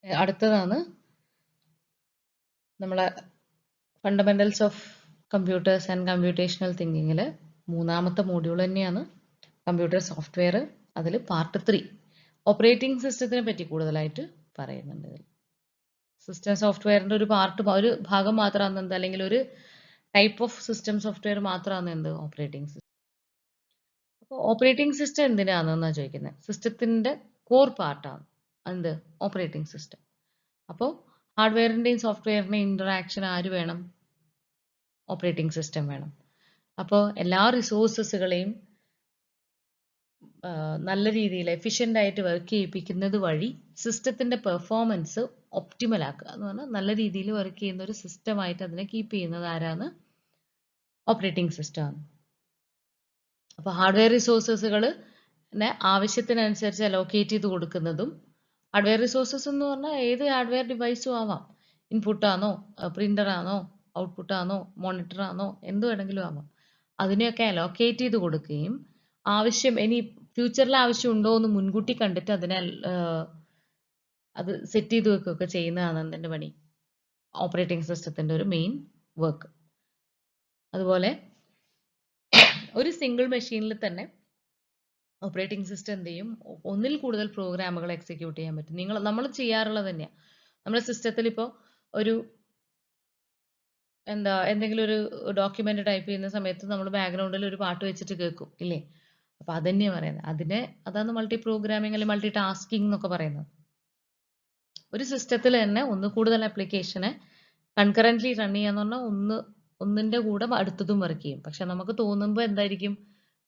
അടുത്തതാണ് നമ്മളെ fundamentals of computers and computational തിങ്കിങ്ങിൽ മൂന്നാമത്തെ മോഡ്യൂൾ തന്നെയാണ് കമ്പ്യൂട്ടർ സോഫ്റ്റ്വെയർ. അതിൽ പാർട്ട് 3 ഓപ്പറേറ്റിംഗ് സിസ്റ്റത്തിനെ പറ്റി കൂടുതലായിട്ട് പറയുന്നുണ്ട്. ഇതിൽ സിസ്റ്റം സോഫ്റ്റ്വെയറിന്റെ ഒരു ഭാഗം മാത്രമാണ് എന്ത്, അല്ലെങ്കിൽ ഒരു ടൈപ്പ് ഓഫ് സിസ്റ്റം സോഫ്റ്റ്വെയർ മാത്രമാണ് എന്ത്, ഓപ്പറേറ്റിംഗ് സിസ്റ്റം. അപ്പോൾ ഓപ്പറേറ്റിംഗ് സിസ്റ്റം എന്തിനാണെന്നാണ് ചോദിക്കുന്നത്. സിസ്റ്റത്തിന്റെ കോർ പാർട്ടാണ് എന്ത്, ഓപ്പറേറ്റിംഗ് സിസ്റ്റം. അപ്പോൾ ഹാർഡ്വെയറിന്റെയും സോഫ്റ്റ്വെയറിന്റെയും ഇന്ററാക്ഷൻ ആര് വേണം, ഓപ്പറേറ്റിംഗ് സിസ്റ്റം വേണം. അപ്പോൾ എല്ലാ റിസോഴ്സസുകളെയും നല്ല രീതിയിൽ എഫിഷ്യൻ്റ് ആയിട്ട് വർക്ക് ചെയ്യിപ്പിക്കുന്നത് വഴി സിസ്റ്റത്തിന്റെ പെർഫോമൻസ് ഒപ്റ്റിമൽ ആക്കുക എന്ന് പറഞ്ഞാൽ നല്ല രീതിയിൽ വർക്ക് ചെയ്യുന്ന ഒരു സിസ്റ്റമായിട്ട് അതിനെ കീപ്പ് ചെയ്യുന്നത് ആരാണ്, ഓപ്പറേറ്റിംഗ് സിസ്റ്റമാണ്. അപ്പോൾ ഹാർഡ്വെയർ റിസോഴ്സസുകൾ ആവശ്യത്തിനനുസരിച്ച് അലോക്കേറ്റ് ചെയ്ത് കൊടുക്കുന്നതും, ഹാർഡ്വെയർ റിസോഴ്സസ് എന്ന് പറഞ്ഞാൽ ഏത് ഹാർഡ്വെയർ ഡിവൈസും ആവാം. ഇൻപുട്ടാണോ, പ്രിന്ററാണോ, ഔട്ട്പുട്ടാണോ, മോണിറ്ററാണോ, എന്ത് വേണമെങ്കിലും ആവാം. അതിനെയൊക്കെ അലോക്കേറ്റ് ചെയ്ത് കൊടുക്കുകയും ഇനി ഫ്യൂച്ചറിൽ ആവശ്യമുണ്ടോ എന്ന് മുൻകൂട്ടി കണ്ടിട്ട് അതിനെ അത് സെറ്റ് ചെയ്ത് വെക്കുകയൊക്കെ ചെയ്യുന്നതാണ് എന്തിൻ്റെ പണി, ഓപ്പറേറ്റിംഗ് സിസ്റ്റത്തിന്റെ ഒരു മെയിൻ വർക്ക്. അതുപോലെ ഒരു സിംഗിൾ മെഷീനിൽ തന്നെ ഓപ്പറേറ്റിംഗ് സിസ്റ്റം എന്ത് ചെയ്യും, ഒന്നിൽ കൂടുതൽ പ്രോഗ്രാമുകൾ എക്സിക്യൂട്ട് ചെയ്യാൻ പറ്റും. നമ്മൾ ചെയ്യാറുള്ളത് തന്നെയാണ്. നമ്മുടെ സിസ്റ്റത്തിൽ ഇപ്പോൾ ഒരു എന്തെങ്കിലും ഒരു ഡോക്യുമെന്റ് ടൈപ്പ് ചെയ്യുന്ന സമയത്ത് നമ്മൾ ബാക്ക്ഗ്രൗണ്ടിൽ ഒരു പാട്ട് വെച്ചിട്ട് കേൾക്കും ഇല്ലേ. അപ്പൊ അതന്നെയാണ് പറയുന്നത്. അതാണ് മൾട്ടി പ്രോഗ്രാമിംഗ് അല്ലെങ്കിൽ മൾട്ടി ടാസ്കിംഗ് എന്നൊക്കെ പറയുന്നത്. ഒരു സിസ്റ്റത്തിൽ തന്നെ ഒന്ന് കൂടുതൽ ആപ്ലിക്കേഷനെ കൺകറന്റ്ലി റൺ ചെയ്യാന്ന് പറഞ്ഞാൽ ഒന്നിന്റെ കൂടെ അടുത്തതും വർക്ക് ചെയ്യും. പക്ഷെ നമുക്ക് തോന്നുമ്പോൾ എന്തായിരിക്കും,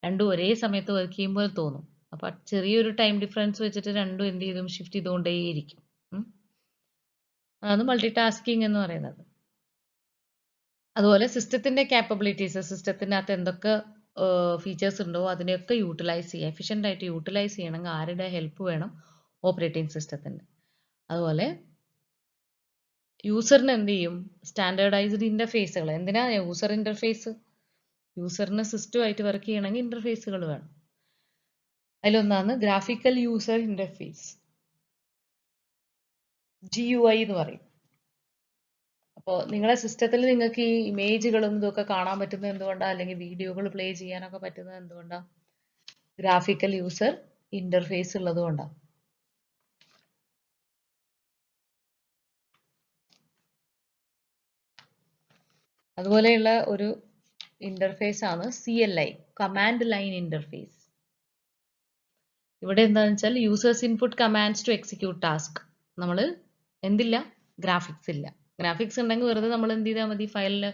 രണ്ടും ഒരേ സമയത്ത് വർക്ക് ചെയ്യുമ്പോൾ തോന്നും. അപ്പൊ ചെറിയൊരു ടൈം ഡിഫറൻസ് വെച്ചിട്ട് രണ്ടും എന്ത് ചെയ്തും ഷിഫ്റ്റ് ചെയ്തുകൊണ്ടേയിരിക്കും. അതാണ് മൾട്ടി ടാസ്കിംഗ് എന്ന് പറയുന്നത്. അതുപോലെ സിസ്റ്റത്തിന്റെ ക്യാപ്പബിലിറ്റീസ്, സിസ്റ്റത്തിനകത്ത് എന്തൊക്കെ ഫീച്ചേഴ്സ് ഉണ്ടോ അതിനെയൊക്കെ യൂട്ടിലൈസ് ചെയ്യുക, എഫിഷ്യൻ്റ് ആയിട്ട് യൂട്ടിലൈസ് ചെയ്യണമെങ്കിൽ ആരുടെ ഹെൽപ്പ് വേണം, ഓപ്പറേറ്റിംഗ് സിസ്റ്റത്തിന്റെ. അതുപോലെ യൂസറിന് എന്ത് ചെയ്യും, സ്റ്റാൻഡേർഡൈസ്ഡ് ഇന്റർഫേസുകൾ. എന്തിനാ യൂസർ ഇന്റർഫേസ്, യൂസറിന് സിസ്റ്റമായിട്ട് വർക്ക് ചെയ്യണമെങ്കിൽ ഇന്റർഫേസുകൾ വേണം. അതിലൊന്നാണ് ഗ്രാഫിക്കൽ യൂസർ ഇന്റർഫേസ്, GUI എന്ന് പറയും. അപ്പോൾ നിങ്ങളുടെ സിസ്റ്റത്തിൽ നിങ്ങൾക്ക് ഈ ഇമേജുകളും ഇതൊക്കെ കാണാൻ പറ്റുന്നത് എന്തുകൊണ്ടാണ്, അല്ലെങ്കിൽ വീഡിയോകൾ പ്ലേ ചെയ്യാനൊക്കെ പറ്റുന്നത് എന്തുകൊണ്ടാണ്, ഗ്രാഫിക്കൽ യൂസർ ഇന്റർഫേസ് ഉള്ളത് കൊണ്ടാണ്. അതുപോലെയുള്ള ഒരു ഇന്റർഫേസ് ആണ് CLI, കമാൻഡ് ലൈൻ ഇന്റർഫേസ്. ഇവിടെ എന്താണെന്ന് വെച്ചാൽ users input commands to execute task. നമ്മൾ എന്തില്ല, ഗ്രാഫിക്സ് ഇല്ല. ഗ്രാഫിക്സ് ഉണ്ടെങ്കിൽ വെറുതെ നമ്മൾ എന്ത് ചെയ്താൽ മതി, ഫയലിന്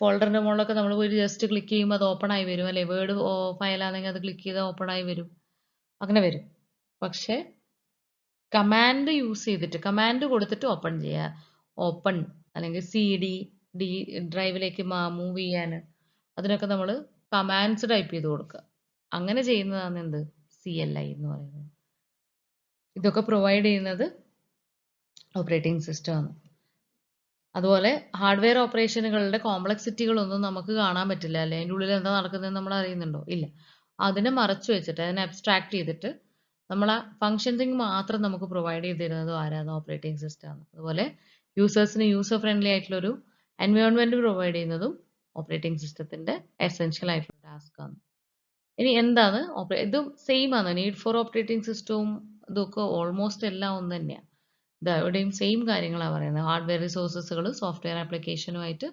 ഫോൾഡറിന്റെ മുകളിലൊക്കെ നമ്മൾ പോയി ജസ്റ്റ് ക്ലിക്ക് ചെയ്യുമ്പോൾ അത് ഓപ്പൺ ആയി വരും അല്ലെ. വേർഡ് ഫയലാണെങ്കിൽ അത് ക്ലിക്ക് ചെയ്താൽ ഓപ്പൺ ആയി വരും, അങ്ങനെ വരും. പക്ഷെ കമാൻഡ് യൂസ് ചെയ്തിട്ട്, കമാൻഡ് കൊടുത്തിട്ട് ഓപ്പൺ ചെയ്യുക, ഓപ്പൺ അല്ലെങ്കിൽ CD ഡ്രൈവിലേക്ക് മൂവ് ചെയ്യാൻ, അതിനൊക്കെ നമ്മൾ കമാൻഡ്സ് ടൈപ്പ് ചെയ്ത് കൊടുക്കുക. അങ്ങനെ ചെയ്യുന്നതാണ് എന്ത്, CLI എന്ന് പറയുന്നത്. ഇതൊക്കെ പ്രൊവൈഡ് ചെയ്യുന്നത് ഓപ്പറേറ്റിംഗ് സിസ്റ്റം ആണ്. അതുപോലെ ഹാർഡ്വെയർ ഓപ്പറേഷനുകളുടെ കോംപ്ലക്സിറ്റികളൊന്നും നമുക്ക് കാണാൻ പറ്റില്ല അല്ലെ. അതിൻ്റെ ഉള്ളിൽ എന്താ നടക്കുന്നത് നമ്മൾ അറിയുന്നുണ്ടോ, ഇല്ല. അതിനെ മറച്ചു വെച്ചിട്ട്, അതിനെ അബ്സ്ട്രാക്ട് ചെയ്തിട്ട് നമ്മളെ ഫങ്ഷൻസിങ് മാത്രം നമുക്ക് പ്രൊവൈഡ് ചെയ്ത് തരുന്നത് ആരാണ്, ഓപ്പറേറ്റിംഗ് സിസ്റ്റം ആണ്. അതുപോലെ യൂസേഴ്സിന് യൂസർ ഫ്രണ്ട്ലി ആയിട്ടുള്ള ഒരു എൻവയോൺമെന്റ് പ്രൊവൈഡ് ചെയ്യുന്നതും ഓപ്പറേറ്റിംഗ് സിസ്റ്റത്തിന്റെ എസെൻഷ്യൽ ആയിട്ടുള്ള ടാസ്ക് ആണ്. ഇനി എന്താണ് ഇതും സെയിം ആണ്, നീഡ് ഫോർ ഓപ്പറേറ്റിംഗ് സിസ്റ്റവും ഇതൊക്കെ ഓൾമോസ്റ്റ് എല്ലാം ഒന്ന് തന്നെയാണ്. ഇവിടെയും സെയിം കാര്യങ്ങളാണ് പറയുന്നത്. ഹാർഡ്വെയർ റിസോഴ്സസുകൾ സോഫ്റ്റ്വെയർ ആപ്ലിക്കേഷനുമായിട്ട്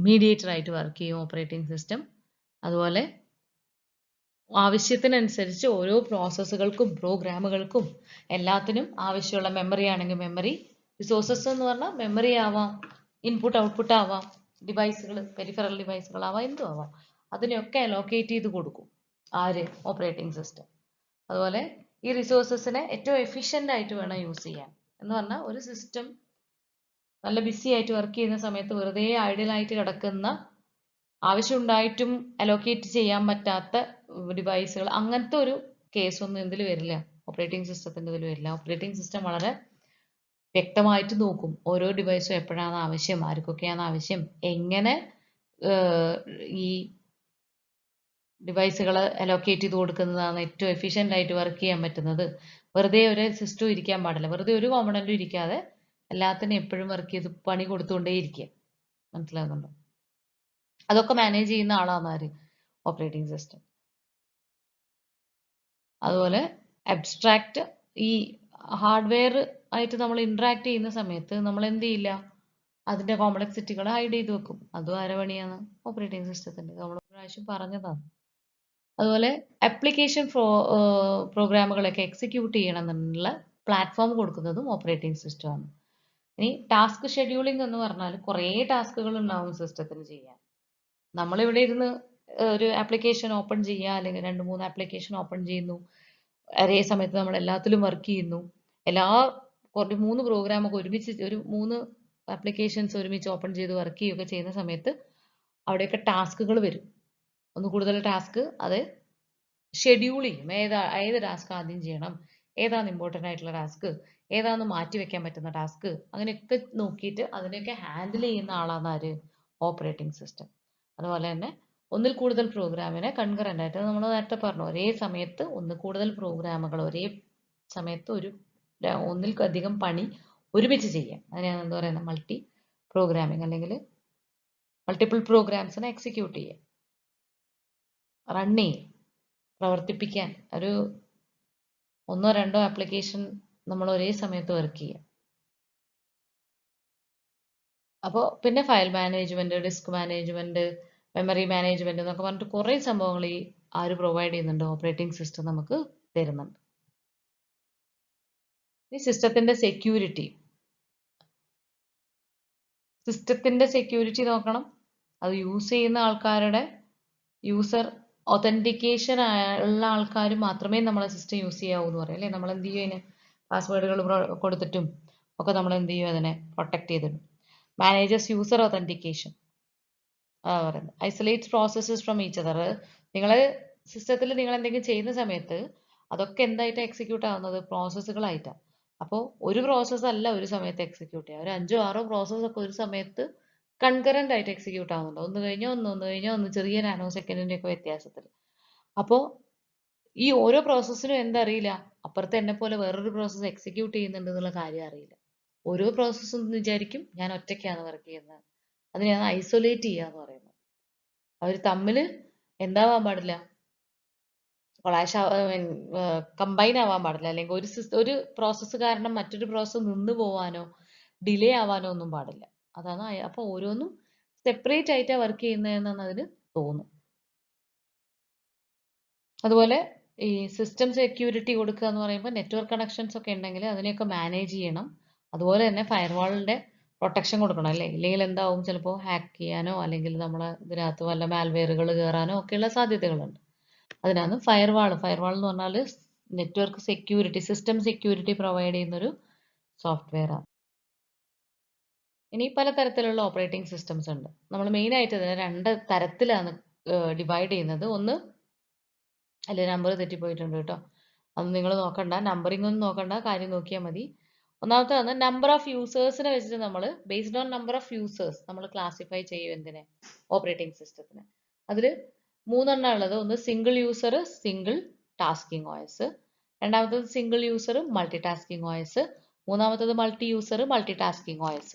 മീഡിയേറ്റർ ആയിട്ട് വർക്ക് ചെയ്യും ഓപ്പറേറ്റിംഗ് സിസ്റ്റം. അതുപോലെ ആവശ്യത്തിനനുസരിച്ച് ഓരോ പ്രോസസ്സുകൾക്കും പ്രോഗ്രാമുകൾക്കും എല്ലാത്തിനും ആവശ്യമുള്ള മെമ്മറി ആണെങ്കിൽ മെമ്മറി, റിസോഴ്സസ് എന്ന് പറഞ്ഞാൽ മെമ്മറി ആവാം, ഇൻപുട്ട് ഔട്ട്പുട്ട് ആവാം, ഡിവൈസുകൾ പെരിഫറൽ ഡിവൈസുകൾ ആവാം, എന്തും ആവാം. അതിനെയൊക്കെ അലോക്കേറ്റ് ചെയ്ത് കൊടുക്കും ആര്, ഓപ്പറേറ്റിംഗ് സിസ്റ്റം. അതുപോലെ ഈ റിസോഴ്സസിനെ ഏറ്റവും എഫിഷ്യൻ്റ് ആയിട്ട് വേണം യൂസ് ചെയ്യാൻ. എന്ന് പറഞ്ഞാൽ ഒരു സിസ്റ്റം നല്ല ബിസി ആയിട്ട് വർക്ക് ചെയ്യുന്ന സമയത്ത് വെറുതെ ഐഡിയൽ ആയിട്ട് കിടക്കുന്ന, ആവശ്യമുണ്ടായിട്ടും അലോക്കേറ്റ് ചെയ്യാൻ പറ്റാത്ത ഡിവൈസുകൾ, അങ്ങനത്തെ ഒരു കേസൊന്നും എന്തിൽ വരില്ല, ഓപ്പറേറ്റിംഗ് സിസ്റ്റത്തിന്റെ ഇതിൽ വരില്ല. ഓപ്പറേറ്റിംഗ് സിസ്റ്റം വളരെ വ്യക്തമായിട്ട് നോക്കും ഓരോ ഡിവൈസും എപ്പോഴാണ് ആവശ്യം, ആർക്കൊക്കെയാണ് ആവശ്യം, എങ്ങനെ ഈ ഡിവൈസുകൾ അലോക്കേറ്റ് ചെയ്ത് കൊടുക്കുന്നതാണ് ഏറ്റവും എഫിഷ്യൻ്റ് ആയിട്ട് വർക്ക് ചെയ്യാൻ പറ്റുന്നത്. വെറുതെ ഒരു സിസ്റ്റവും ഇരിക്കാൻ പാടില്ല. വെറുതെ ഒരു കോമ്പണൻറ്റും ഇരിക്കാതെ എല്ലാത്തിനും എപ്പോഴും വർക്ക് ചെയ്ത് പണി കൊടുത്തുകൊണ്ടേ ഇരിക്കുക. മനസ്സിലാകുന്നുണ്ടോ? അതൊക്കെ മാനേജ് ചെയ്യുന്ന ആളാണ് ആര്? Operating system. അതുപോലെ അബ്സ്ട്രാക്റ്റ് ഈ ഹാർഡ്വെയർ ആയിട്ട് നമ്മൾ ഇന്ററാക്ട് ചെയ്യുന്ന സമയത്ത് നമ്മൾ എന്ത് ചെയ്യില്ല, അതിന്റെ കോംപ്ലക്സിറ്റികൾ ഹൈഡ് ചെയ്ത് വെക്കും. അതും ആരുടെ പണിയാണ്? ഓപ്പറേറ്റിംഗ് സിസ്റ്റത്തിന്റെ. നമ്മൾ പ്രാവശ്യം പറഞ്ഞതാണ്. അതുപോലെ ആപ്ലിക്കേഷൻ പ്രോഗ്രാമുകളൊക്കെ എക്സിക്യൂട്ട് ചെയ്യണമെന്നുള്ള പ്ലാറ്റ്ഫോം കൊടുക്കുന്നതും ഓപ്പറേറ്റിംഗ് സിസ്റ്റമാണ്. ഇനി ടാസ്ക് ഷെഡ്യൂളിംഗ് എന്ന് പറഞ്ഞാൽ കുറേ ടാസ്കുകൾ ഉണ്ടാവും സിസ്റ്റത്തിന് ചെയ്യാൻ. നമ്മളിവിടെ ഇരുന്ന് ഒരു ആപ്ലിക്കേഷൻ ഓപ്പൺ ചെയ്യുക, അല്ലെങ്കിൽ 2-3 ആപ്ലിക്കേഷൻ ഓപ്പൺ ചെയ്യുന്നു, ഒരേ സമയത്ത് നമ്മൾ എല്ലാത്തിലും വർക്ക് ചെയ്യുന്നു, കുറച്ച് 3 പ്രോഗ്രാമൊക്കെ ഒരുമിച്ച്, ഒരു 3 ആപ്ലിക്കേഷൻസ് ഒരുമിച്ച് ഓപ്പൺ ചെയ്ത് വർക്ക് ചെയ്യുകയൊക്കെ ചെയ്യുന്ന സമയത്ത് അവിടെയൊക്കെ ടാസ്കുകൾ വരും. ഒന്ന് കൂടുതൽ ടാസ്ക് അത് ഷെഡ്യൂൾ ചെയ്യും. ഏത് ടാസ്ക് ആദ്യം ചെയ്യണം, ഏതാണ് ഇമ്പോർട്ടൻ്റ് ആയിട്ടുള്ള ടാസ്ക്, ഏതാന്ന് മാറ്റി വെക്കാൻ പറ്റുന്ന ടാസ്ക്, അങ്ങനെയൊക്കെ നോക്കിയിട്ട് അതിനെയൊക്കെ ഹാൻഡിൽ ചെയ്യുന്ന ആളാണ് ആര്? Operating system. അതുപോലെ തന്നെ ഒന്നിൽ കൂടുതൽ പ്രോഗ്രാമിനെ കൺകറന്റ് ആയിട്ട്, നമ്മൾ നേരത്തെ പറഞ്ഞു, ഒരേ സമയത്ത് കൂടുതൽ പ്രോഗ്രാമുകൾ ഒരേ സമയത്ത് ഒന്നിലധികം പണി ഒരുമിച്ച് ചെയ്യാം. അതിനെയാണ് എന്താ പറയുന്നത്? മൾട്ടി പ്രോഗ്രാമിംഗ്, അല്ലെങ്കിൽ മൾട്ടിപ്പിൾ പ്രോഗ്രാംസിനെ എക്സിക്യൂട്ട് ചെയ്യാം, റൺ ചെയ്യാം, പ്രവർത്തിപ്പിക്കാൻ. ഒരു 1-2 ആപ്ലിക്കേഷൻ നമ്മൾ ഒരേ സമയത്ത് വർക്ക് ചെയ്യാം. അപ്പോൾ പിന്നെ file management, disk management, memory management എന്നൊക്കെ പറഞ്ഞിട്ട് കുറേ സംഭവങ്ങൾ ഈ ആര് പ്രൊവൈഡ് ചെയ്യുന്നുണ്ട്? ഓപ്പറേറ്റിംഗ് സിസ്റ്റം നമുക്ക് തരുന്നുണ്ട്. ഈ സിസ്റ്റത്തിന്റെ സെക്യൂരിറ്റി നോക്കണം. അത് യൂസ് ചെയ്യുന്ന ആൾക്കാരുടെ യൂസർ ഒതന്റിക്കേഷൻ ഉള്ള ആൾക്കാർ മാത്രമേ നമ്മളെ സിസ്റ്റം യൂസ് ചെയ്യാവൂ എന്ന് പറയും അല്ലേ? നമ്മൾ എന്ത് ചെയ്യും? അതിന് പാസ്വേഡുകൾ കൊടുത്തിട്ടും ഒക്കെ നമ്മൾ എന്ത് ചെയ്യും? അതിനെ പ്രൊട്ടക്ട് ചെയ്തിടും. മാനേജേഴ്സ് യൂസർ ഒതന്റിക്കേഷൻ പറയുന്നത് isolates processes from each other. നിങ്ങൾ സിസ്റ്റത്തിൽ നിങ്ങൾ എന്തെങ്കിലും ചെയ്യുന്ന സമയത്ത് അതൊക്കെ എന്തായിട്ട് എക്സിക്യൂട്ട് ആവുന്നത്? പ്രോസസ്സുകളായിട്ടാണ്. അപ്പോൾ ഒരു പ്രോസസ്സ് അല്ല ഒരു സമയത്ത് എക്സിക്യൂട്ട് ചെയ്യുക. ഒരു 5-6 പ്രോസസ്സ് ഒക്കെ ഒരു സമയത്ത് കൺകറന്റ് ആയിട്ട് എക്സിക്യൂട്ട് ആവുന്നുണ്ട്. ഒന്ന് കഴിഞ്ഞാൽ ഒന്ന് ചെറിയ നാനോ സെക്കൻഡിന്റെ ഒക്കെ വ്യത്യാസത്തിൽ. അപ്പോൾ ഈ ഓരോ പ്രോസസ്സിനും എന്തറിയില്ല, അപ്പുറത്ത് എന്നെ പോലെ വേറൊരു പ്രോസസ്സ് എക്സിക്യൂട്ട് ചെയ്യുന്നുണ്ട് എന്നുള്ള കാര്യം അറിയില്ല. ഓരോ പ്രോസസ്സും വിചാരിക്കും ഞാൻ ഒറ്റയ്ക്കാണ് വർക്ക് ചെയ്യുന്നത്. അതിനെയാണ് ഐസൊലേറ്റ് ചെയ്യുക എന്ന് പറയുന്നത്. അവർ തമ്മിൽ എന്താവാൻ പാടില്ല? കൊളാഷ് കമ്പൈൻ ആവാൻ പാടില്ല. അല്ലെങ്കിൽ ഒരു പ്രോസസ്സ് കാരണം മറ്റൊരു പ്രോസസ്സ് നിന്ന് പോവാനോ ഡിലേ ആവാനോ ഒന്നും പാടില്ല. അതാണ്. അപ്പോൾ ഓരോന്നും സെപ്പറേറ്റ് ആയിട്ടാണ് വർക്ക് ചെയ്യുന്നതെന്നാണ് അതിന് തോന്നും. അതുപോലെ ഈ സിസ്റ്റം സെക്യൂരിറ്റി കൊടുക്കുക എന്ന് പറയുമ്പോൾ നെറ്റ്വർക്ക് കണക്ഷൻസ് ഒക്കെ ഉണ്ടെങ്കിൽ അതിനെയൊക്കെ മാനേജ് ചെയ്യണം. അതുപോലെ തന്നെ ഫയർവാളിന്റെ പ്രൊട്ടക്ഷൻ കൊടുക്കണം അല്ലേ? ഇല്ലെങ്കിൽ എന്താവും? ചിലപ്പോൾ ഹാക്ക് ചെയ്യാനോ അല്ലെങ്കിൽ നമ്മളെ ഇതിനകത്ത് വല്ല മാൽവെയറുകൾ കയറാനോ ഒക്കെയുള്ള സാധ്യതകളുണ്ട്. അതിനാണ് ഫയർവാൾ എന്ന് പറഞ്ഞാൽ network security, system security provide ചെയ്യുന്നൊരു സോഫ്റ്റ്വെയർ ആണ്. ഇനി പലതരത്തിലുള്ള ഓപ്പറേറ്റിംഗ് സിസ്റ്റംസ് ഉണ്ട്. നമ്മൾ മെയിൻ ആയിട്ട് ഇതിനെ 2 തരത്തിലാണ് ഡിവൈഡ് ചെയ്യുന്നത്. ഒന്ന്, അല്ലെ നമ്പർ തെറ്റിപ്പോയിട്ടുണ്ട് കേട്ടോ, അത് നിങ്ങൾ നോക്കണ്ട, നമ്പറിംഗ് ഒന്നും നോക്കണ്ട, കാര്യം നോക്കിയാൽ മതി. ഒന്നാമത്തെ വന്ന് നമ്പർ ഓഫ് യൂസേഴ്സിനെ വെച്ചിട്ട് നമ്മൾ based on number of users നമ്മൾ ക്ലാസിഫൈ ചെയ്യും എന്തിനെ? ഓപ്പറേറ്റിംഗ് സിസ്റ്റത്തിന്. അതിൽ 3 എണ്ണം ഉള്ളത്. ഒന്ന് single user, single tasking OS. രണ്ടാമത്തത് single user, multi tasking OS. മൂന്നാമത്തത് multi user, multi tasking OS.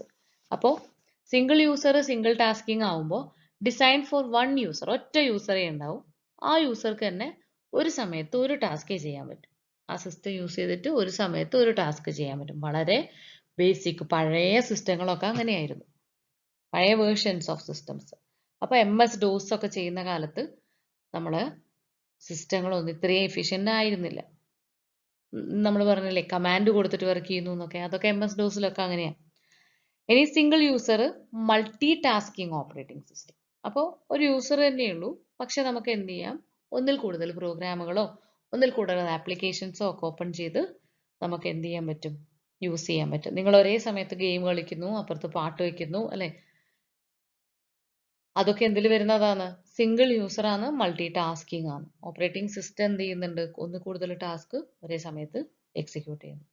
അപ്പോൾ സിംഗിൾ യൂസർ, സിംഗിൾ ടാസ്കിംഗ് ആവുമ്പോൾ ഡിസൈൻ ഫോർ 1 യൂസർ, ഒറ്റ യൂസറേ ഉണ്ടാവും. ആ യൂസർക്ക് തന്നെ ഒരു സമയത്ത് ഒരു ടാസ്കേ ചെയ്യാൻ പറ്റും. ആ സിസ്റ്റം യൂസ് ചെയ്തിട്ട് ഒരു സമയത്ത് ഒരു ടാസ്ക് ചെയ്യാൻ പറ്റും. വളരെ ബേസിക്. പഴയ സിസ്റ്റങ്ങളൊക്കെ അങ്ങനെയായിരുന്നു, പഴയ വേർഷൻസ് ഓഫ് സിസ്റ്റംസ്. അപ്പോൾ MS-DOS ഒക്കെ ചെയ്യുന്ന കാലത്ത് നമ്മൾ സിസ്റ്റങ്ങളൊന്നും ഇത്രയും എഫിഷ്യൻ്റ് ആയിരുന്നില്ല. നമ്മൾ പറഞ്ഞില്ലേ കമാൻഡ് കൊടുത്തിട്ട് വർക്ക് ചെയ്യുന്നു എന്നൊക്കെ, അതൊക്കെ MS-DOSിലൊക്കെ അങ്ങനെയാണ്. ഇനി single user, multi tasking operating system. അപ്പോൾ ഒരു യൂസർ തന്നെയുള്ളൂ, പക്ഷെ നമുക്ക് എന്ത് ചെയ്യാം? ഒന്നിൽ കൂടുതൽ പ്രോഗ്രാമുകളോ ഒന്നിൽ കൂടുതൽ ആപ്ലിക്കേഷൻസോ ഒക്കെ ഓപ്പൺ ചെയ്ത് നമുക്ക് എന്ത് ചെയ്യാൻ പറ്റും? യൂസ് ചെയ്യാൻ പറ്റും. നിങ്ങൾ ഒരേ സമയത്ത് ഗെയിം കളിക്കുന്നു, അപ്പുറത്ത് പാട്ട് വയ്ക്കുന്നു അല്ലെ? അതൊക്കെ എന്തിൽ വരുന്നതാണ്? സിംഗിൾ യൂസർ ആണ്, മൾട്ടി ടാസ്കിംഗ് ആണ്. ഓപ്പറേറ്റിംഗ് സിസ്റ്റം എന്ത് ചെയ്യുന്നുണ്ട്? ഒന്നിൽ കൂടുതൽ ടാസ്ക് ഒരേ സമയത്ത് എക്സിക്യൂട്ട് ചെയ്യുന്നു.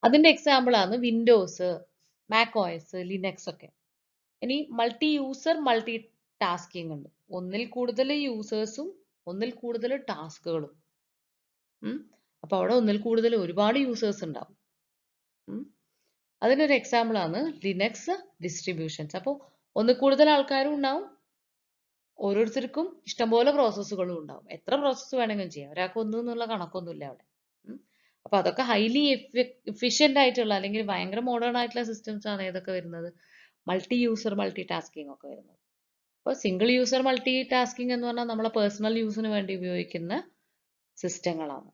അതിന്റെ എക്സാമ്പിൾ ആണ് വിൻഡോസ്, MacOS, ലിനക്സ് ഒക്കെ. ഇനി മൾട്ടി യൂസർ, മൾട്ടി ടാസ്കിംഗ് ഉണ്ട്. ഒന്നിൽ കൂടുതൽ യൂസേഴ്സും ഒന്നിൽ കൂടുതൽ ടാസ്കുകളും. അപ്പൊ അവിടെ ഒന്നിൽ കൂടുതൽ ഒരുപാട് യൂസേഴ്സ് ഉണ്ടാവും. അതിനൊരു എക്സാമ്പിൾ ആണ് ലിനക്സ് ഡിസ്ട്രിബ്യൂഷൻസ്. അപ്പോൾ ഒന്നിൽ കൂടുതൽ ആൾക്കാരും ഉണ്ടാവും, ഓരോരുത്തർക്കും ഇഷ്ടംപോലെ പ്രോസസ്സുകളും ഉണ്ടാവും. എത്ര പ്രോസസ്സ് വേണമെങ്കിലും ചെയ്യാം, ഒരാൾക്ക് ഒന്നും എന്നുള്ള കണക്കൊന്നുമില്ല അവിടെ. അപ്പൊ അതൊക്കെ ഹൈലി എഫിഷ്യന്റ് ആയിട്ടുള്ള അല്ലെങ്കിൽ ഭയങ്കര മോഡേൺ ആയിട്ടുള്ള സിസ്റ്റംസ് ആണ് ഏതൊക്കെ വരുന്നത്, മൾട്ടി യൂസർ മൾട്ടി ടാസ്കിങ് ഒക്കെ വരുന്നത്. അപ്പോൾ സിംഗിൾ യൂസർ മൾട്ടി ടാസ്കിങ് എന്ന് പറഞ്ഞാൽ നമ്മളെ പേഴ്സണൽ യൂസിന് വേണ്ടി ഉപയോഗിക്കുന്ന സിസ്റ്റങ്ങളാണ്.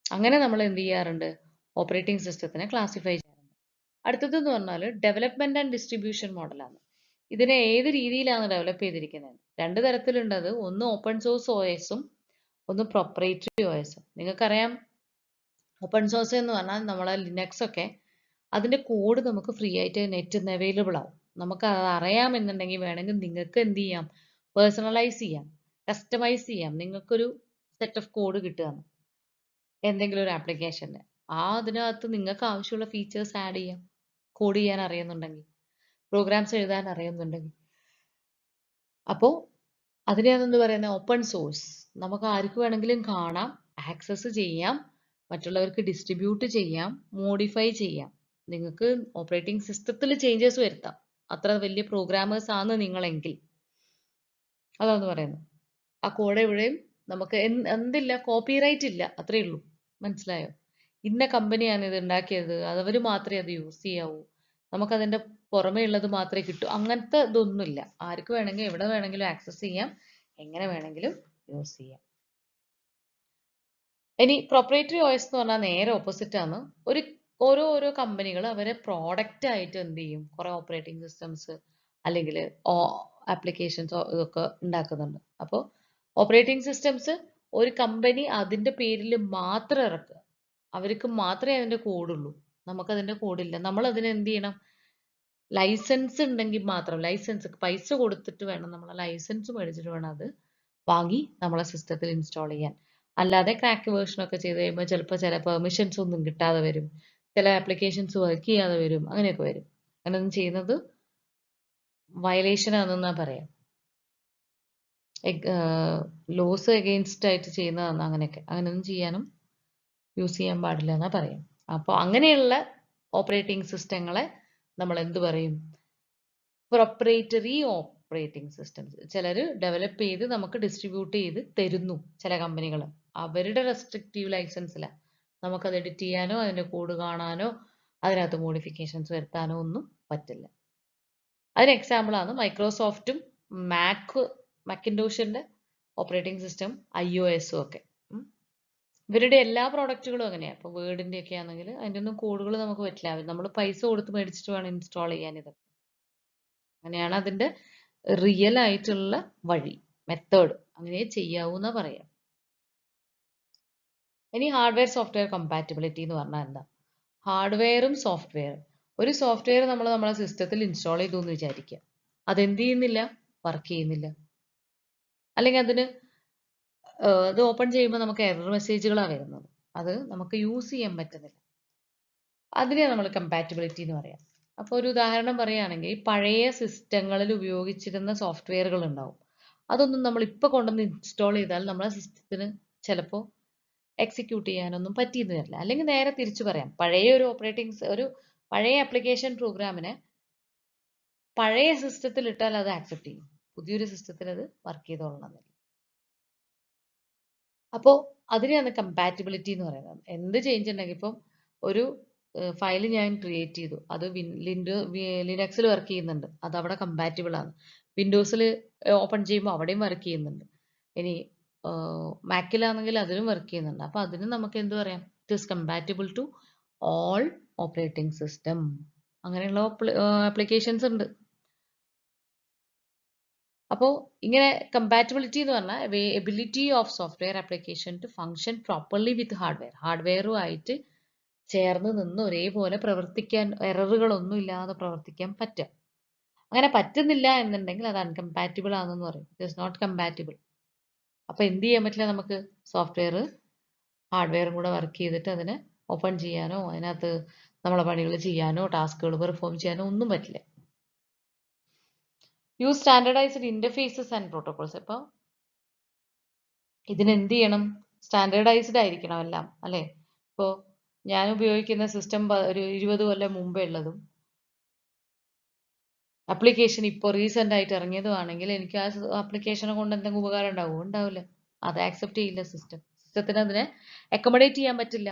അങ്ങനെ നമ്മൾ എന്ത് ചെയ്യാറുണ്ട്, ഓപ്പറേറ്റിംഗ് സിസ്റ്റത്തിനെ ക്ലാസിഫൈ ചെയ്യാറുണ്ട്. അടുത്തതെന്ന് പറഞ്ഞാൽ ഡെവലപ്മെന്റ് ആൻഡ് ഡിസ്ട്രിബ്യൂഷൻ മോഡലാണ്. ഇതിനെ ഏത് രീതിയിലാണ് ഡെവലപ്പ് ചെയ്തിരിക്കുന്നത്? രണ്ട് തരത്തിലുണ്ട് അത്. ഒന്ന് ഓപ്പൺ സോഴ്സ് OSഉം ഒന്ന് പ്രൊപ്പറേറ്ററി OSഉം. നിങ്ങൾക്കറിയാം, ഓപ്പൺ സോഴ്സ് എന്ന് പറഞ്ഞാൽ നമ്മളെ ലിനക്സ് ഒക്കെ അതിന്റെ കോഡ് നമുക്ക് ഫ്രീ ആയിട്ട് നെറ്റിൽ അവൈലബിൾ ആവും. നമുക്ക് അത് അറിയാമെന്നുണ്ടെങ്കിൽ വേണമെങ്കിൽ നിങ്ങൾക്ക് എന്ത് ചെയ്യാം, പേഴ്സണലൈസ് ചെയ്യാം, കസ്റ്റമൈസ് ചെയ്യാം. നിങ്ങൾക്കൊരു സെറ്റ് ഓഫ് കോഡ് കിട്ടുകയാണ് എന്തെങ്കിലും ഒരു ആപ്ലിക്കേഷന്. അതിനകത്ത് നിങ്ങൾക്ക് ആവശ്യമുള്ള ഫീച്ചേഴ്സ് ആഡ് ചെയ്യാം, കോഡ് ചെയ്യാൻ അറിയുന്നുണ്ടെങ്കിൽ, പ്രോഗ്രാംസ് എഴുതാൻ അറിയുന്നുണ്ടെങ്കിൽ. അപ്പോൾ അതിനെയാണ് എന്ത് പറയുന്നത്, ഓപ്പൺ സോഴ്സ്. നമുക്ക് ആർക്ക് വേണമെങ്കിലും കാണാം, ആക്സസ് ചെയ്യാം, മറ്റുള്ളവർക്ക് ഡിസ്ട്രിബ്യൂട്ട് ചെയ്യാം, മോഡിഫൈ ചെയ്യാം. നിങ്ങൾക്ക് ഓപ്പറേറ്റിംഗ് സിസ്റ്റത്തിൽ ചേഞ്ചസ് വരുത്താം, അത്ര വലിയ പ്രോഗ്രാമേഴ്സ് ആണ് നിങ്ങളെങ്കിൽ. അതാണ് പറയുന്നത്. ആ കോഡ് എവിടെയും നമുക്ക് എന്തില്ല, കോപ്പിറൈറ്റ് ഇല്ല, അത്രയേ ഉള്ളൂ. മനസ്സിലായോ? ഇന്ന കമ്പനിയാണ് ഇത് ഉണ്ടാക്കിയത്, അതവർ മാത്രമേ അത് യൂസ് ചെയ്യാവൂ, നമുക്കതിന്റെ പുറമേ ഉള്ളത് മാത്രമേ കിട്ടൂ, അങ്ങനത്തെ ഇതൊന്നുമില്ല. ആർക്ക് വേണമെങ്കിലും എവിടെ വേണമെങ്കിലും ആക്സസ് ചെയ്യാം, എങ്ങനെ വേണമെങ്കിലും യൂസ് ചെയ്യാം. ഇനി പ്രൊപ്പറേറ്ററി OS എന്ന് പറഞ്ഞാൽ നേരെ ഓപ്പോസിറ്റ് ആണ്. ഓരോ കമ്പനികൾ അവരെ പ്രോഡക്റ്റ് ആയിട്ട് എന്ത് ചെയ്യും, കുറെ ഓപ്പറേറ്റിംഗ് സിസ്റ്റംസ് അല്ലെങ്കിൽ ആപ്ലിക്കേഷൻസ് ഇതൊക്കെ ഉണ്ടാക്കുന്നുണ്ട്. അപ്പോൾ ഓപ്പറേറ്റിംഗ് സിസ്റ്റംസ് ഒരു കമ്പനി അതിന്റെ പേരിൽ മാത്രം ഇറക്കുക, അവർക്ക് മാത്രമേ അതിന്റെ കോഡുള്ളൂ, നമുക്കതിന്റെ കോഡില്ല. നമ്മൾ അതിന് എന്ത് ചെയ്യണം, ലൈസൻസ് ഉണ്ടെങ്കിൽ മാത്രം, ലൈസൻസ് പൈസ കൊടുത്തിട്ട് വേണം, നമ്മളെ ലൈസൻസ് മേടിച്ചിട്ട് വേണം അത് വാങ്ങി നമ്മളെ സിസ്റ്റത്തിൽ ഇൻസ്റ്റാൾ ചെയ്യാൻ. അല്ലാതെ ക്രാക്ക് വേർഷൻ ഒക്കെ ചെയ്ത് കഴിയുമ്പോൾ ചിലപ്പോൾ ചില പെർമിഷൻസ് ഒന്നും കിട്ടാതെ വരും, ചില ആപ്ലിക്കേഷൻസ് വർക്ക് ചെയ്യാതെ വരും, അങ്ങനെയൊക്കെ വരും. അങ്ങനെയൊന്നും ചെയ്യുന്നത് വയലേഷൻ ആണെന്നാ പറയാം, ലോസ് അഗെയിൻസ്റ്റ് ആയിട്ട് ചെയ്യുന്നതാണ്. അങ്ങനെയൊന്നും ചെയ്യാനും യൂസ് ചെയ്യാൻ പാടില്ല എന്നാ പറയാം. അപ്പോൾ അങ്ങനെയുള്ള ഓപ്പറേറ്റിംഗ് സിസ്റ്റങ്ങളെ നമ്മൾ എന്ത് പറയും, പ്രൊപ്പറേറ്ററി ഓപ്പറേറ്റിംഗ് സിസ്റ്റംസ്. ചിലർ ഡെവലപ്പ് ചെയ്ത് നമുക്ക് ഡിസ്ട്രിബ്യൂട്ട് ചെയ്ത് തരുന്നു, ചില കമ്പനികൾ അവരുടെ റെസ്ട്രിക്റ്റീവ് ലൈസൻസിലാണ്. നമുക്കത് എഡിറ്റ് ചെയ്യാനോ അതിന്റെ കോഡ് കാണാനോ അതിനകത്ത് മോഡിഫിക്കേഷൻസ് വരുത്താനോ ഒന്നും പറ്റില്ല. അതിന് എക്സാമ്പിൾ ആണ് മൈക്രോസോഫ്റ്റും മാക്കിൻടോഷിന്റെ ഓപ്പറേറ്റിംഗ് സിസ്റ്റം iOSഉം ഒക്കെ. ഇവരുടെ എല്ലാ പ്രോഡക്റ്റുകളും അങ്ങനെയാണ്. ഇപ്പോൾ വേർഡിന്റെ ഒക്കെ ആണെങ്കിൽ അതിൻ്റെ ഒന്നും കോഡുകൾ നമുക്ക് പറ്റില്ല, നമ്മൾ പൈസ കൊടുത്ത് മേടിച്ചിട്ട് വേണം ഇൻസ്റ്റാൾ ചെയ്യാൻ. ഇത് അങ്ങനെയാണ് അതിന്റെ റിയൽ ആയിട്ടുള്ള വഴി, മെത്തേഡ്. അങ്ങനെ ചെയ്യാവൂന്ന പറയാം. ഇനി ഹാർഡ്വെയർ സോഫ്റ്റ്വെയർ കമ്പാറ്റബിലിറ്റി എന്ന് പറഞ്ഞാൽ എന്താ? ഹാർഡ്വെയറും സോഫ്റ്റ്വെയറും, ഒരു സോഫ്റ്റ്വെയർ നമ്മൾ നമ്മളെ സിസ്റ്റത്തിൽ ഇൻസ്റ്റാൾ ചെയ്തു എന്ന് വിചാരിക്കുക, അതെന്ത് ചെയ്യുന്നില്ല, വർക്ക് ചെയ്യുന്നില്ല, അല്ലെങ്കിൽ അത് ഓപ്പൺ ചെയ്യുമ്പോൾ നമുക്ക് എറർ മെസ്സേജുകളാണ് വരുന്നത്, അത് നമുക്ക് യൂസ് ചെയ്യാൻ പറ്റുന്നില്ല. അതിനെയാണ് നമ്മൾ കമ്പാറ്റബിലിറ്റി എന്ന് പറയാം. അപ്പോൾ ഒരു ഉദാഹരണം പറയുകയാണെങ്കിൽ, പഴയ സിസ്റ്റങ്ങളിൽ ഉപയോഗിച്ചിരുന്ന സോഫ്റ്റ്വെയറുകൾ ഉണ്ടാവും, അതൊന്നും നമ്മൾ ഇപ്പോൾ കൊണ്ടുവന്ന് ഇൻസ്റ്റാൾ ചെയ്താൽ നമ്മളെ സിസ്റ്റത്തിന് ചിലപ്പോൾ എക്സിക്യൂട്ട് ചെയ്യാനൊന്നും പറ്റിയെന്ന് വരില്ല. അല്ലെങ്കിൽ നേരെ തിരിച്ചു പറയാം, ഒരു പഴയ ആപ്ലിക്കേഷൻ പ്രോഗ്രാമിനെ പഴയ സിസ്റ്റത്തിൽ ഇട്ടാൽ അത് ആക്സെപ്റ്റ് ചെയ്യും, പുതിയൊരു സിസ്റ്റത്തിൽ അത് വർക്ക് ചെയ്തോളണമെന്നില്ല. അപ്പോൾ അതിനെയാണ് കമ്പാറ്റബിലിറ്റി എന്ന് പറയുന്നത്. എന്ത് ചേഞ്ച് ഉണ്ടെങ്കിൽ, ഇപ്പം ഒരു ഫയൽ ഞാൻ ക്രിയേറ്റ് ചെയ്തു, അത് ലിനക്സിൽ വർക്ക് ചെയ്യുന്നുണ്ട്, അത് അവിടെ കമ്പാറ്റബിൾ ആണ്. വിൻഡോസിൽ ഓപ്പൺ ചെയ്യുമ്പോൾ അവിടെയും വർക്ക് ചെയ്യുന്നുണ്ട്. ഇനി മാക്കിലാണെങ്കിൽ അതിലും വർക്ക് ചെയ്യുന്നുണ്ട്. അപ്പൊ അതിന് നമുക്ക് എന്ത് പറയാം, it is compatible to all operating system. അങ്ങനെയുള്ള ആപ്ലിക്കേഷൻസ് ഉണ്ട്. അപ്പോൾ ഇങ്ങനെ കമ്പാറ്റബിലിറ്റി എന്ന് പറഞ്ഞാൽ ability of software application to function properly with ഹാർഡ്വെയറുമായിട്ട് ചേർന്ന് നിന്ന് ഒരേപോലെ പ്രവർത്തിക്കാൻ, എററുകളൊന്നും ഇല്ലാതെ പ്രവർത്തിക്കാൻ പറ്റുക. അങ്ങനെ പറ്റുന്നില്ല എന്നുണ്ടെങ്കിൽ അത് അൺകമ്പാറ്റബിൾ ആണെന്ന് പറയും, ഇറ്റ് ഈസ് നോട്ട് കമ്പാറ്റബിൾ. അപ്പൊ എന്ത് ചെയ്യാൻ പറ്റില്ല, നമുക്ക് സോഫ്റ്റ്വെയർ ഹാർഡ്വെയറും കൂടെ വർക്ക് ചെയ്തിട്ട് അതിനെ ഓപ്പൺ ചെയ്യാനോ അതിനകത്ത് നമ്മളെ പണികൾ ചെയ്യാനോ ടാസ്കുകൾ പെർഫോം ചെയ്യാനോ ഒന്നും പറ്റില്ല. Use standardised interfaces and protocols. ഇപ്പോൾ ഇതിന് എന്ത് ചെയ്യണം? സ്റ്റാൻഡേർഡൈസ്ഡ് ആയിരിക്കണം എല്ലാം, അല്ലേ? ഇപ്പോൾ ഞാൻ ഉപയോഗിക്കുന്ന സിസ്റ്റം ഒരു 20 കൊല്ലം മുമ്പേ ഉള്ളതും ആപ്ലിക്കേഷൻ ഇപ്പോൾ റീസെന്റ് ആയിട്ട് ഇറങ്ങിയതുമാണെങ്കിൽ എനിക്ക് ആ ആപ്ലിക്കേഷനെ കൊണ്ട് എന്തെങ്കിലും ഉപകാരം ഉണ്ടാവുമോ? ഉണ്ടാവില്ല. അത് ആക്സെപ്റ്റ് ചെയ്യില്ല സിസ്റ്റത്തിന് അതിനെ അക്കോമഡേറ്റ് ചെയ്യാൻ പറ്റില്ല.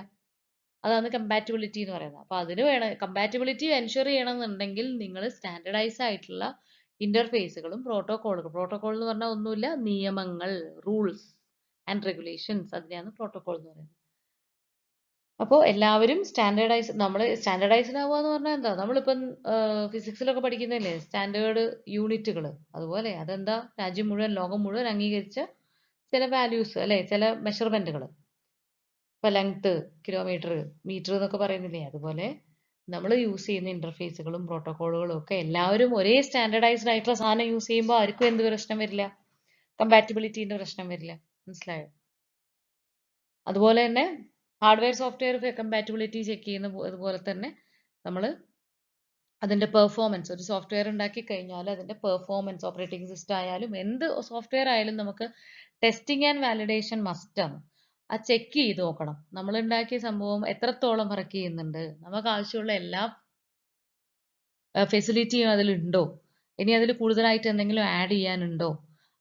അതാണ് കമ്പാറ്റബിലിറ്റി എന്ന് പറയുന്നത്. അപ്പോൾ അതിന് വേണം കമ്പാറ്റബിലിറ്റി എൻഷുർ ചെയ്യണമെന്നുണ്ടെങ്കിൽ നിങ്ങൾ സ്റ്റാൻഡർഡൈസ് ആയിട്ടുള്ള ഇന്റർഫേസുകളും പ്രോട്ടോകോൾ എന്ന് പറഞ്ഞാൽ ഒന്നുമില്ല, നിയമങ്ങൾ, റൂൾസ് ആൻഡ് റെഗുലേഷൻസ്, അതിനെയാണ് പ്രോട്ടോകോൾ എന്ന് പറയുന്നത്. അപ്പോൾ എല്ലാവരും നമ്മൾ സ്റ്റാൻഡർഡൈസ്ഡ് ആവുക എന്ന് പറഞ്ഞാൽ എന്താ? നമ്മളിപ്പം ഫിസിക്സിലൊക്കെ പഠിക്കുന്നില്ലേ സ്റ്റാൻഡേർഡ് യൂണിറ്റുകൾ, അതുപോലെ അതെന്താ? രാജ്യം മുഴുവൻ, ലോകം മുഴുവൻ അംഗീകരിച്ച ചില വാല്യൂസ്, അല്ലെ? ചില മെഷർമെന്റുകൾ. ഇപ്പൊ ലെങ്ത്, കിലോമീറ്റർ, മീറ്റർ എന്നൊക്കെ പറയുന്നില്ലേ? അതുപോലെ നമ്മൾ യൂസ് ചെയ്യുന്ന ഇന്റർഫേസുകളും പ്രോട്ടോകോളുകളും ഒക്കെ എല്ലാവരും ഒരേ സ്റ്റാൻഡർഡൈസ്ഡ് ആയിട്ടുള്ള സാധനം യൂസ് ചെയ്യുമ്പോൾ ആർക്കും എന്ത് പ്രശ്നം വരില്ല? കമ്പാറ്റബിലിറ്റിന്റെ പ്രശ്നം വരില്ല. മനസ്സിലായോ? അതുപോലെ തന്നെ ഹാർഡ്വെയർ സോഫ്റ്റ്വെയർ കമ്പാറ്റബിലിറ്റി ചെക്ക് ചെയ്യുന്ന അതുപോലെ തന്നെ നമ്മൾ അതിന്റെ പെർഫോമൻസ്, ഒരു സോഫ്റ്റ്വെയർ ഉണ്ടാക്കി കഴിഞ്ഞാൽ അതിന്റെ പെർഫോമൻസ്, ഓപ്പറേറ്റിംഗ് സിസ്റ്റം ആയാലും എന്ത് സോഫ്റ്റ്വെയർ ആയാലും നമുക്ക് ടെസ്റ്റിംഗ് ആൻഡ് വാലിഡേഷൻ മസ്റ്റ് ആണ്. ആ ചെക്ക് ചെയ്ത് നോക്കണം നമ്മൾ ഉണ്ടാക്കിയ സംഭവം എത്രത്തോളം വർക്ക് ചെയ്യുന്നുണ്ട്, നമുക്ക് ആവശ്യമുള്ള എല്ലാ ഫെസിലിറ്റിയും അതിലുണ്ടോ, ഇനി അതിൽ കൂടുതലായിട്ട് എന്തെങ്കിലും ആഡ് ചെയ്യാനുണ്ടോ,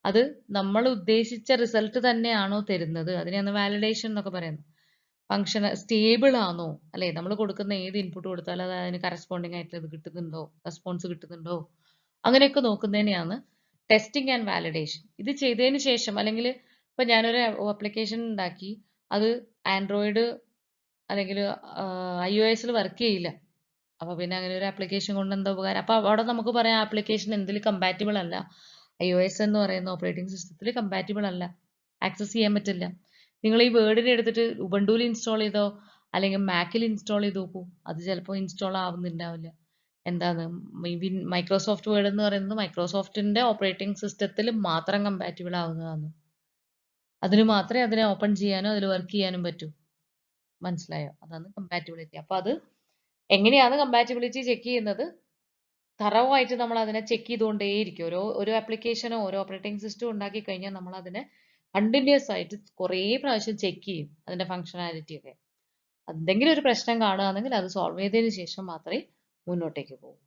അത് നമ്മൾ ഉദ്ദേശിച്ച റിസൾട്ട് തന്നെയാണോ തരുന്നത്, അതിനെയാണ് വാലിഡേഷൻ എന്നൊക്കെ പറയുന്നത്. ഫംഗ്ഷൻ സ്റ്റേബിൾ ആണോ, അല്ലെ? നമ്മൾ കൊടുക്കുന്ന ഏത് ഇൻപുട്ട് കൊടുത്താലും അത് അതിന് കറസ്പോണ്ടിങ് ആയിട്ട് ഇത് കിട്ടുന്നുണ്ടോ, റെസ്പോൺസ് കിട്ടുന്നുണ്ടോ, അങ്ങനെയൊക്കെ നോക്കുന്നതിനെയാണ് ടെസ്റ്റിംഗ് ആൻഡ് വാലിഡേഷൻ. ഇത് ചെയ്തതിന് ശേഷം, അല്ലെങ്കിൽ ഇപ്പൊ ഞാനൊരു ആപ്ലിക്കേഷൻ ഉണ്ടാക്കി, അത് ആൻഡ്രോയിഡ് അല്ലെങ്കിൽ iOS വർക്ക് ചെയ്യില്ല. അപ്പൊ പിന്നെ അങ്ങനെ ഒരു ആപ്ലിക്കേഷൻ കൊണ്ട് എന്താ ഉപകാരം? അപ്പൊ അവിടെ നമുക്ക് പറയാം ആപ്ലിക്കേഷൻ എന്തിൽ കമ്പാറ്റബിൾ അല്ല, iOS എന്ന് പറയുന്ന ഓപ്പറേറ്റിംഗ് സിസ്റ്റത്തിൽ കമ്പാറ്റബിൾ അല്ല, ആക്സസ് ചെയ്യാൻ പറ്റില്ല. നിങ്ങൾ ഈ വേർഡിനെ എടുത്തിട്ട് ഉബണ്ടുവിൽ ഇൻസ്റ്റാൾ ചെയ്തോ അല്ലെങ്കിൽ മാക്കിൽ ഇൻസ്റ്റാൾ ചെയ്ത് നോക്കൂ, അത് ചിലപ്പോൾ ഇൻസ്റ്റാൾ ആവുന്നുണ്ടാവില്ല. എന്താണ് മൈക്രോസോഫ്റ്റ് വേർഡ് എന്ന് പറയുന്നത് മൈക്രോസോഫ്റ്റിന്റെ ഓപ്പറേറ്റിംഗ് സിസ്റ്റത്തിൽ മാത്രം കമ്പാറ്റബിൾ ആവുന്നതാണ്. അതിന് മാത്രമേ അതിനെ ഓപ്പൺ ചെയ്യാനോ അതിൽ വർക്ക് ചെയ്യാനും പറ്റൂ. മനസ്സിലായോ? അതാണ് കമ്പാറ്റബിലിറ്റി. അപ്പൊ അത് എങ്ങനെയാണ് കമ്പാറ്റബിലിറ്റി ചെക്ക് ചെയ്യുന്നത്? തറവായിട്ട് നമ്മൾ അതിനെ ചെക്ക് ചെയ്തുകൊണ്ടേയിരിക്കും. ഒരു ആപ്ലിക്കേഷനോ ഓരോ ഓപ്പറേറ്റിംഗ് സിസ്റ്റം ഉണ്ടാക്കി കഴിഞ്ഞാൽ നമ്മൾ അതിനെ കണ്ടിന്യൂസ് ആയിട്ട് കുറേ പ്രാവശ്യം ചെക്ക് ചെയ്യും, അതിന്റെ ഫംഗ്ഷനാലിറ്റി ഒക്കെ. എന്തെങ്കിലും ഒരു പ്രശ്നം കാണുകയാണെങ്കിൽ അത് സോൾവ് ചെയ്തതിന് ശേഷം മാത്രമേ മുന്നോട്ടേക്ക് പോകൂ.